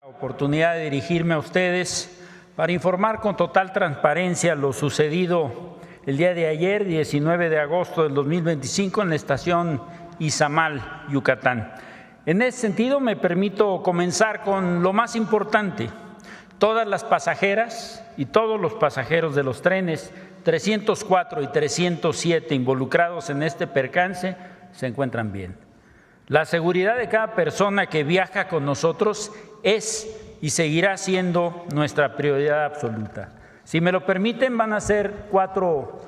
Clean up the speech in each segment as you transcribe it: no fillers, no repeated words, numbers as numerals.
Oportunidad de dirigirme a ustedes para informar con total transparencia lo sucedido el día de ayer, 19 de agosto del 2025, en la estación Izamal, Yucatán. En ese sentido, me permito comenzar con lo más importante. Todas las pasajeras y todos los pasajeros de los trenes 304 y 307 involucrados en este percance se encuentran bien. La seguridad de cada persona que viaja con nosotros es y seguirá siendo nuestra prioridad absoluta. Si me lo permiten, van a ser cuatro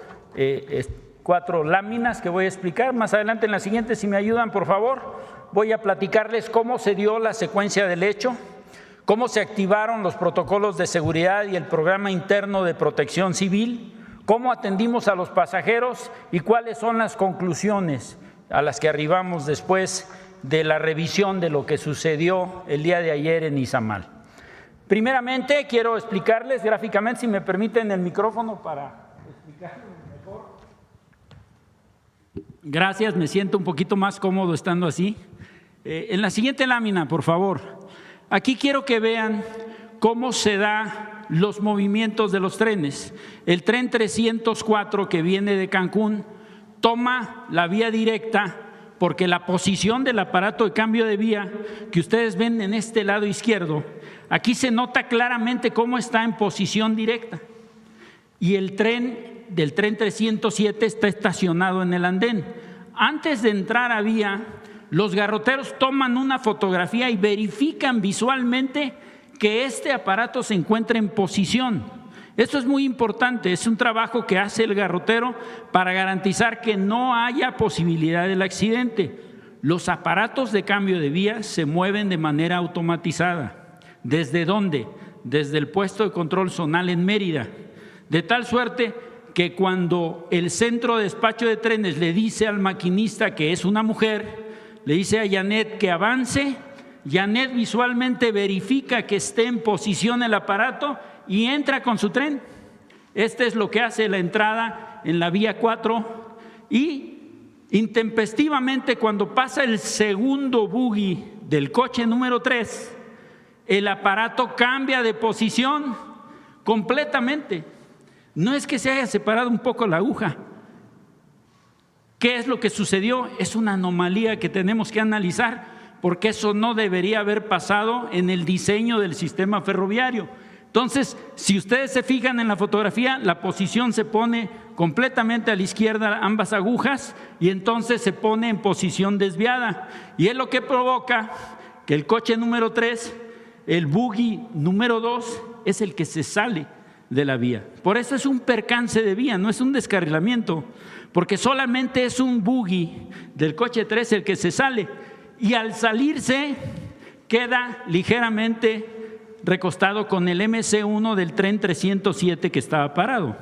láminas que voy a explicar. Más adelante en la siguiente, si me ayudan, por favor, voy a platicarles cómo se dio la secuencia del hecho, cómo se activaron los protocolos de seguridad y el programa interno de protección civil, cómo atendimos a los pasajeros y cuáles son las conclusiones a las que arribamos después de la revisión de lo que sucedió el día de ayer en Izamal. Primeramente, quiero explicarles gráficamente, si me permiten el micrófono para explicarlo mejor. Gracias, me siento un poquito más cómodo estando así. En la siguiente lámina, por favor. Aquí quiero que vean cómo se dan los movimientos de los trenes. El tren 304 que viene de Cancún toma la vía directa porque la posición del aparato de cambio de vía que ustedes ven en este lado izquierdo, aquí se nota claramente cómo está en posición directa. Y el tren del tren 307 está estacionado en el andén. Antes de entrar a vía, los garroteros toman una fotografía y verifican visualmente que este aparato se encuentra en posición. Esto es muy importante, es un trabajo que hace el garrotero para garantizar que no haya posibilidad del accidente. Los aparatos de cambio de vía se mueven de manera automatizada. ¿Desde dónde? Desde el puesto de control zonal en Mérida. De tal suerte que cuando el centro de despacho de trenes le dice al maquinista que es una mujer, le dice a Janet que avance, Janet visualmente verifica que esté en posición el aparato y entra con su tren. Este es lo que hace la entrada en la vía 4 y intempestivamente cuando pasa el segundo buggy del coche número 3, el aparato cambia de posición completamente. No es que se haya separado un poco la aguja. ¿Qué es lo que sucedió? Es una anomalía que tenemos que analizar porque eso no debería haber pasado en el diseño del sistema ferroviario. Entonces, si ustedes se fijan en la fotografía, la posición se pone completamente a la izquierda, ambas agujas, y entonces se pone en posición desviada. Y es lo que provoca que el coche número 3, el buggy número 2, es el que se sale de la vía. Por eso es un percance de vía, no es un descarrilamiento, porque solamente es un buggy del coche 3 el que se sale, y al salirse queda ligeramente recostado con el MC1 del tren 307 que estaba parado.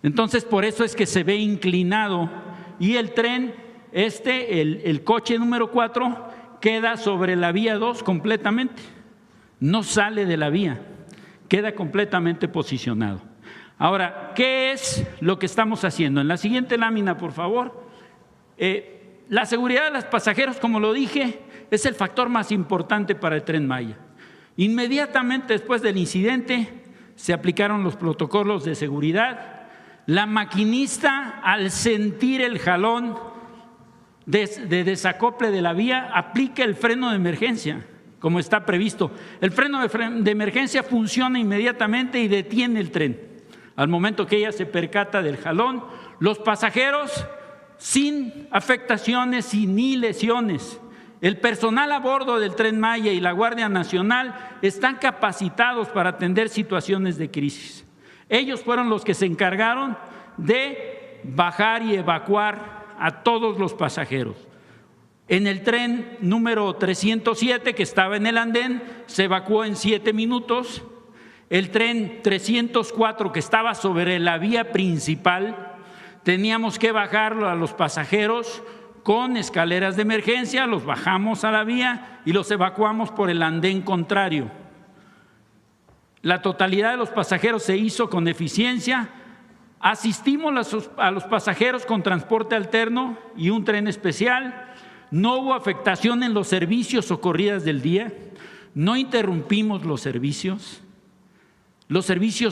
Entonces, por eso es que se ve inclinado y el tren, el coche número 4, queda sobre la vía 2 completamente. No sale de la vía, queda completamente posicionado. Ahora, ¿qué es lo que estamos haciendo? En la siguiente lámina, por favor. La seguridad de los pasajeros, como lo dije, es el factor más importante para el Tren Maya. Inmediatamente después del incidente se aplicaron los protocolos de seguridad. La maquinista, al sentir el jalón de desacople de la vía, aplica el freno de emergencia, como está previsto. El freno de emergencia funciona inmediatamente y detiene el tren. Al momento que ella se percata del jalón, los pasajeros sin afectaciones y ni lesiones. El personal a bordo del Tren Maya y la Guardia Nacional están capacitados para atender situaciones de crisis. Ellos fueron los que se encargaron de bajar y evacuar a todos los pasajeros. En el tren número 307, que estaba en el andén, se evacuó en 7 minutos. El tren 304, que estaba sobre la vía principal, teníamos que bajarlo a los pasajeros con escaleras de emergencia, los bajamos a la vía y los evacuamos por el andén contrario. La totalidad de los pasajeros se hizo con eficiencia. Asistimos a los pasajeros con transporte alterno y un tren especial. No hubo afectación en los servicios o corridas del día. no interrumpimos los servicios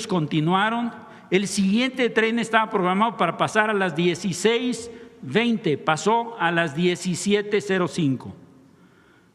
continuaron. El siguiente tren estaba programado para pasar a las 16:20, pasó a las 17:05.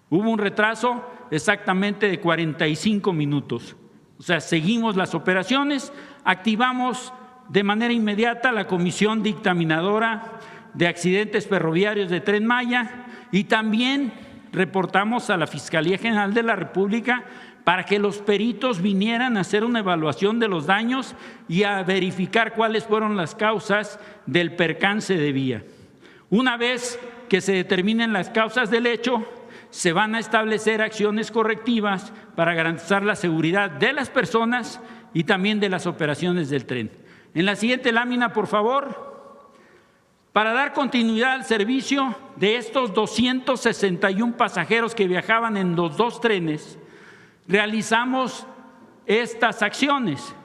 Hubo un retraso exactamente de 45 minutos. O sea, seguimos las operaciones, activamos de manera inmediata la Comisión Dictaminadora de Accidentes Ferroviarios de Tren Maya y también reportamos a la Fiscalía General de la República para que los peritos vinieran a hacer una evaluación de los daños y a verificar cuáles fueron las causas del percance de vía. Una vez que se determinen las causas del hecho, se van a establecer acciones correctivas para garantizar la seguridad de las personas y también de las operaciones del tren. En la siguiente lámina, por favor, para dar continuidad al servicio de estos 261 pasajeros que viajaban en los dos trenes, realizamos estas acciones.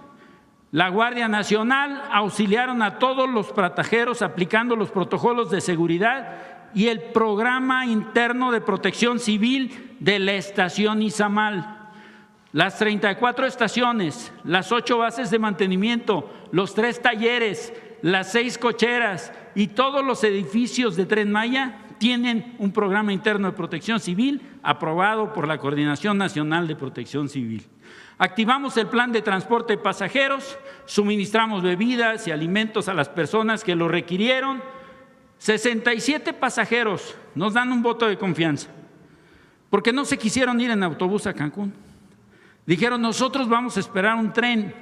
La Guardia Nacional auxiliaron a todos los pasajeros aplicando los protocolos de seguridad y el programa interno de protección civil de la estación Izamal. Las 34 estaciones, las 8 bases de mantenimiento, los 3 talleres, las 6 cocheras y todos los edificios de Tren Maya tienen un programa interno de protección civil aprobado por la Coordinación Nacional de Protección Civil. Activamos el plan de transporte de pasajeros, suministramos bebidas y alimentos a las personas que lo requirieron. 67 pasajeros nos dan un voto de confianza porque no se quisieron ir en autobús a Cancún. Dijeron, nosotros vamos a esperar un tren,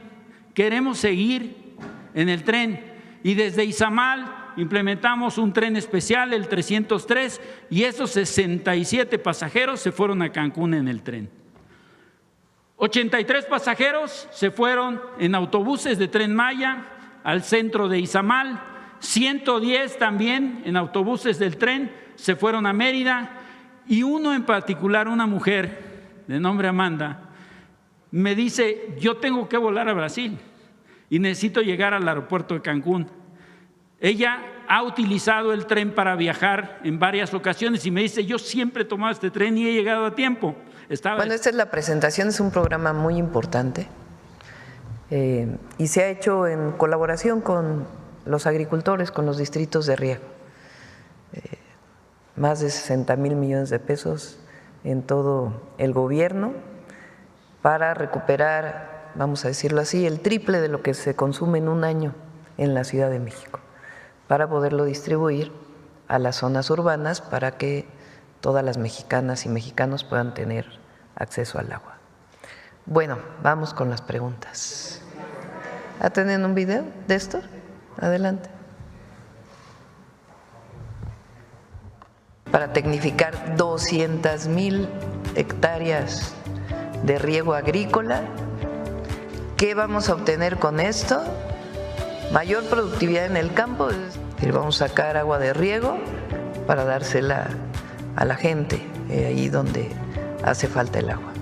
queremos seguir en el tren. Y desde Izamal implementamos un tren especial, el 303, y esos 67 pasajeros se fueron a Cancún en el tren. 83 pasajeros se fueron en autobuses de Tren Maya al centro de Izamal, 110 también en autobuses del tren se fueron a Mérida, y uno en particular, una mujer de nombre Amanda, me dice, yo tengo que volar a Brasil y necesito llegar al aeropuerto de Cancún. Ella ha utilizado el tren para viajar en varias ocasiones y me dice, yo siempre he tomado este tren y he llegado a tiempo. Bueno, esta es la presentación, es un programa muy importante y se ha hecho en colaboración con los agricultores, con los distritos de riego. Más de 60,000 millones de pesos en todo el gobierno para recuperar, vamos a decirlo así, el triple de lo que se consume en un año en la Ciudad de México, para poderlo distribuir a las zonas urbanas para que todas las mexicanas y mexicanos puedan tener acceso al agua. Bueno, vamos con las preguntas. ¿Tienen un video de esto? Adelante. Para tecnificar 200,000 hectáreas de riego agrícola, ¿qué vamos a obtener con esto? Mayor productividad en el campo, es decir, vamos a sacar agua de riego para dársela a la gente, ahí donde hace falta el agua.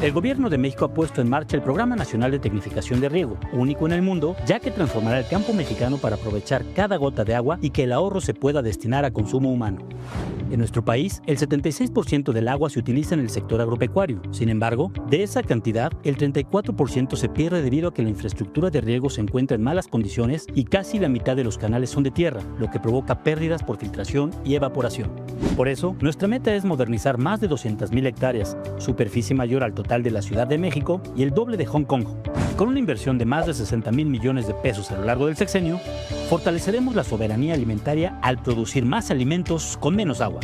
El Gobierno de México ha puesto en marcha el Programa Nacional de Tecnificación de Riego, único en el mundo, ya que transformará el campo mexicano para aprovechar cada gota de agua y que el ahorro se pueda destinar a consumo humano. En nuestro país, el 76% del agua se utiliza en el sector agropecuario. Sin embargo, de esa cantidad, el 34% se pierde debido a que la infraestructura de riego se encuentra en malas condiciones y casi la mitad de los canales son de tierra, lo que provoca pérdidas por filtración y evaporación. Por eso, nuestra meta es modernizar más de 200,000 hectáreas, superficie mayor al total de la Ciudad de México y el doble de Hong Kong. Con una inversión de más de 60,000 millones de pesos a lo largo del sexenio, fortaleceremos la soberanía alimentaria al producir más alimentos con menos agua.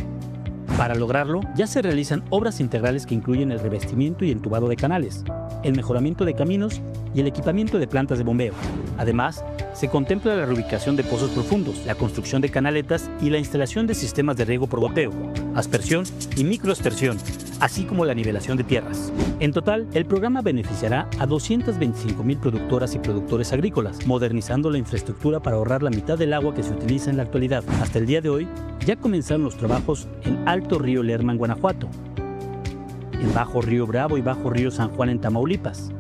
Para lograrlo, ya se realizan obras integrales que incluyen el revestimiento y entubado de canales, el mejoramiento de caminos y el equipamiento de plantas de bombeo. Además, se contempla la reubicación de pozos profundos, la construcción de canaletas y la instalación de sistemas de riego por goteo, aspersión y microaspersión, así como la nivelación de tierras. En total, el programa beneficiará a 225,000 productoras y productores agrícolas, modernizando la infraestructura para ahorrar la mitad del agua que se utiliza en la actualidad. Hasta el día de hoy, ya comenzaron los trabajos en Alto Río Lerma en Guanajuato, en Bajo Río Bravo y Bajo Río San Juan en Tamaulipas,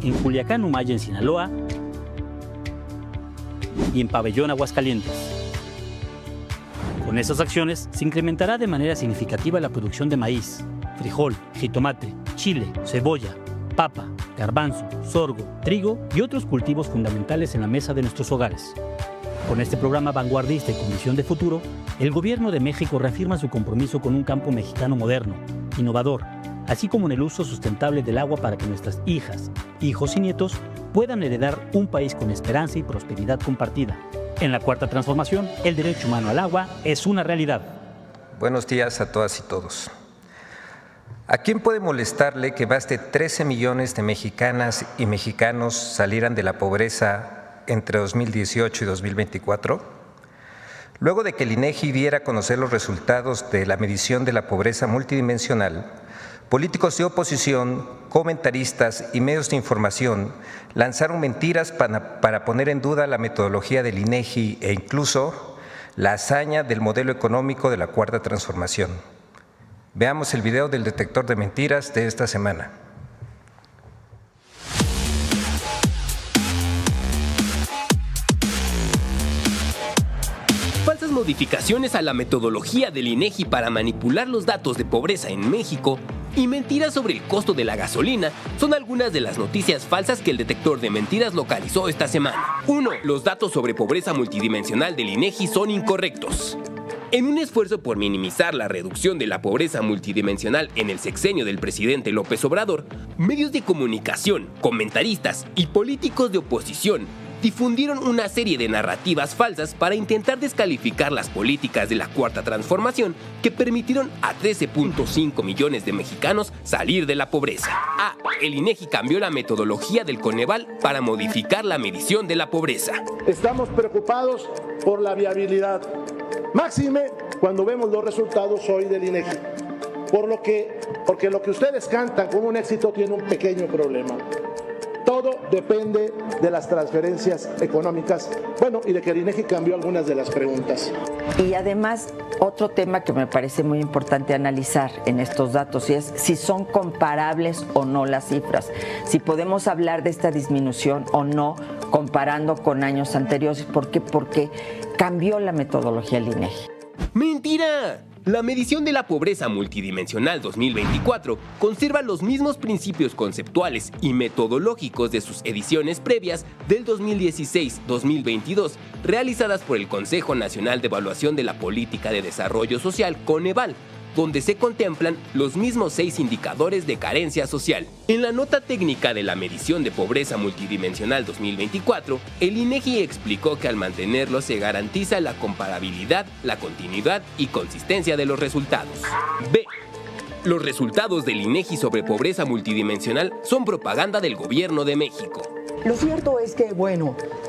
en Culiacán, Humaya en Sinaloa y en Pabellón, Aguascalientes. Con esas acciones se incrementará de manera significativa la producción de maíz, frijol, jitomate, chile, cebolla, papa, garbanzo, sorgo, trigo y otros cultivos fundamentales en la mesa de nuestros hogares. Con este programa vanguardista y con visión de futuro, el Gobierno de México reafirma su compromiso con un campo mexicano moderno, innovador, así como en el uso sustentable del agua para que nuestras hijas, hijos y nietos puedan heredar un país con esperanza y prosperidad compartida. En la Cuarta Transformación, el derecho humano al agua es una realidad. Buenos días a todas y todos. ¿A quién puede molestarle que más de 13 millones de mexicanas y mexicanos salieran de la pobreza entre 2018 y 2024? Luego de que el INEGI diera a conocer los resultados de la medición de la pobreza multidimensional, políticos de oposición, comentaristas y medios de información lanzaron mentiras para poner en duda la metodología del INEGI e incluso la hazaña del modelo económico de la Cuarta Transformación. Veamos el video del detector de mentiras de esta semana. Falsas modificaciones a la metodología del INEGI para manipular los datos de pobreza en México y mentiras sobre el costo de la gasolina son algunas de las noticias falsas que el detector de mentiras localizó esta semana. 1. Los datos sobre pobreza multidimensional del INEGI son incorrectos. En un esfuerzo por minimizar la reducción de la pobreza multidimensional en el sexenio del presidente López Obrador, medios de comunicación, comentaristas y políticos de oposición difundieron una serie de narrativas falsas para intentar descalificar las políticas de la Cuarta Transformación que permitieron a 13.5 millones de mexicanos salir de la pobreza. A. El INEGI cambió la metodología del Coneval para modificar la medición de la pobreza. Estamos preocupados por la viabilidad, máxime cuando vemos los resultados hoy del INEGI. Porque lo que ustedes cantan como un éxito tiene un pequeño problema. Todo depende de las transferencias económicas, y de que el INEGI cambió algunas de las preguntas. Y además, otro tema que me parece muy importante analizar en estos datos es si son comparables o no las cifras, si podemos hablar de esta disminución o no comparando con años anteriores. ¿Por qué? Porque cambió la metodología del INEGI. ¡Mentira! La medición de la pobreza multidimensional 2024 conserva los mismos principios conceptuales y metodológicos de sus ediciones previas del 2016-2022, realizadas por el Consejo Nacional de Evaluación de la Política de Desarrollo Social, Coneval, donde se contemplan los mismos 6 indicadores de carencia social. En la nota técnica de la medición de pobreza multidimensional 2024, el INEGI explicó que al mantenerlo se garantiza la comparabilidad, la continuidad y consistencia de los resultados. B. Los resultados del INEGI sobre pobreza multidimensional son propaganda del Gobierno de México. Lo cierto es que,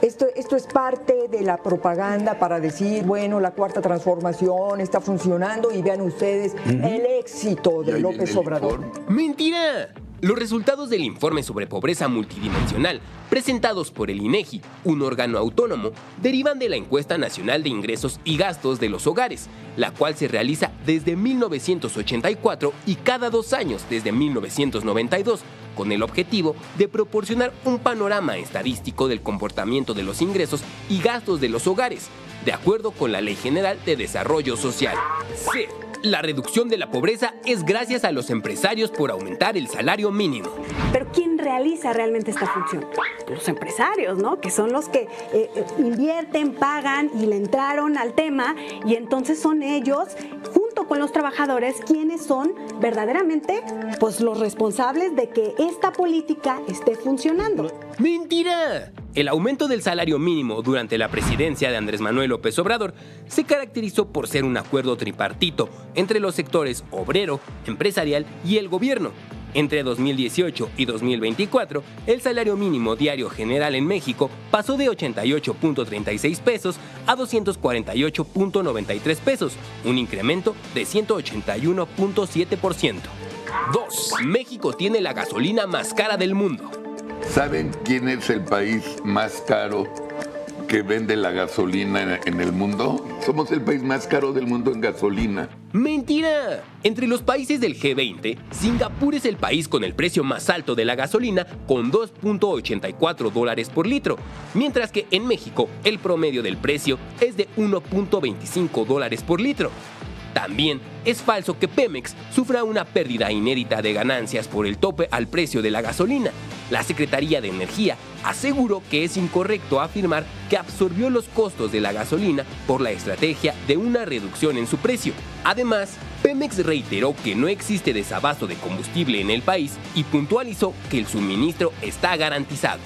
esto es parte de la propaganda para decir, la Cuarta Transformación está funcionando y vean ustedes el éxito de López Obrador. ¡Mentira! Los resultados del informe sobre pobreza multidimensional, presentados por el INEGI, un órgano autónomo, derivan de la Encuesta Nacional de Ingresos y Gastos de los Hogares, la cual se realiza desde 1984 y cada 2 años desde 1992, con el objetivo de proporcionar un panorama estadístico del comportamiento de los ingresos y gastos de los hogares, de acuerdo con la Ley General de Desarrollo Social. C. La reducción de la pobreza es gracias a los empresarios por aumentar el salario mínimo. Pero ¿quién realiza realmente esta función? Los empresarios, ¿no? Que son los que invierten, pagan y le entraron al tema, y entonces son ellos, junto con los trabajadores, quienes son verdaderamente los responsables de que esta política esté funcionando. ¡Mentira! El aumento del salario mínimo durante la presidencia de Andrés Manuel López Obrador se caracterizó por ser un acuerdo tripartito entre los sectores obrero, empresarial y el gobierno. Entre 2018 y 2024, el salario mínimo diario general en México pasó de 88.36 pesos a 248.93 pesos, un incremento de 181.7%. 2. México tiene la gasolina más cara del mundo. ¿Saben quién es el país más caro que vende la gasolina en el mundo? Somos el país más caro del mundo en gasolina. ¡Mentira! Entre los países del G20, Singapur es el país con el precio más alto de la gasolina, con $2.84 por litro, mientras que en México el promedio del precio es de $1.25 por litro. También es falso que Pemex sufra una pérdida inédita de ganancias por el tope al precio de la gasolina. La Secretaría de Energía aseguró que es incorrecto afirmar que absorbió los costos de la gasolina por la estrategia de una reducción en su precio. Además, Pemex reiteró que no existe desabasto de combustible en el país y puntualizó que el suministro está garantizado.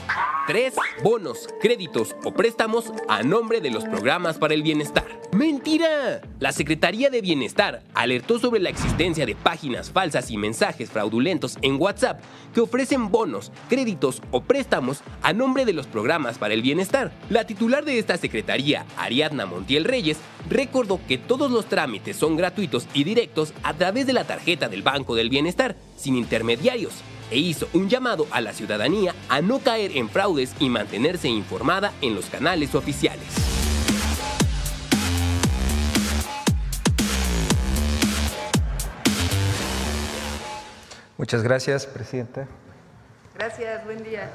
3. Bonos, créditos o préstamos a nombre de los programas para el bienestar. ¡Mentira! La Secretaría de Bienestar alertó sobre la existencia de páginas falsas y mensajes fraudulentos en WhatsApp que ofrecen bonos, créditos o préstamos a nombre de los programas para el bienestar. La titular de esta secretaría, Ariadna Montiel Reyes, recordó que todos los trámites son gratuitos y directos a través de la tarjeta del Banco del Bienestar, sin intermediarios, e hizo un llamado a la ciudadanía a no caer en fraudes y mantenerse informada en los canales oficiales. Muchas gracias, presidenta. Gracias, buen día.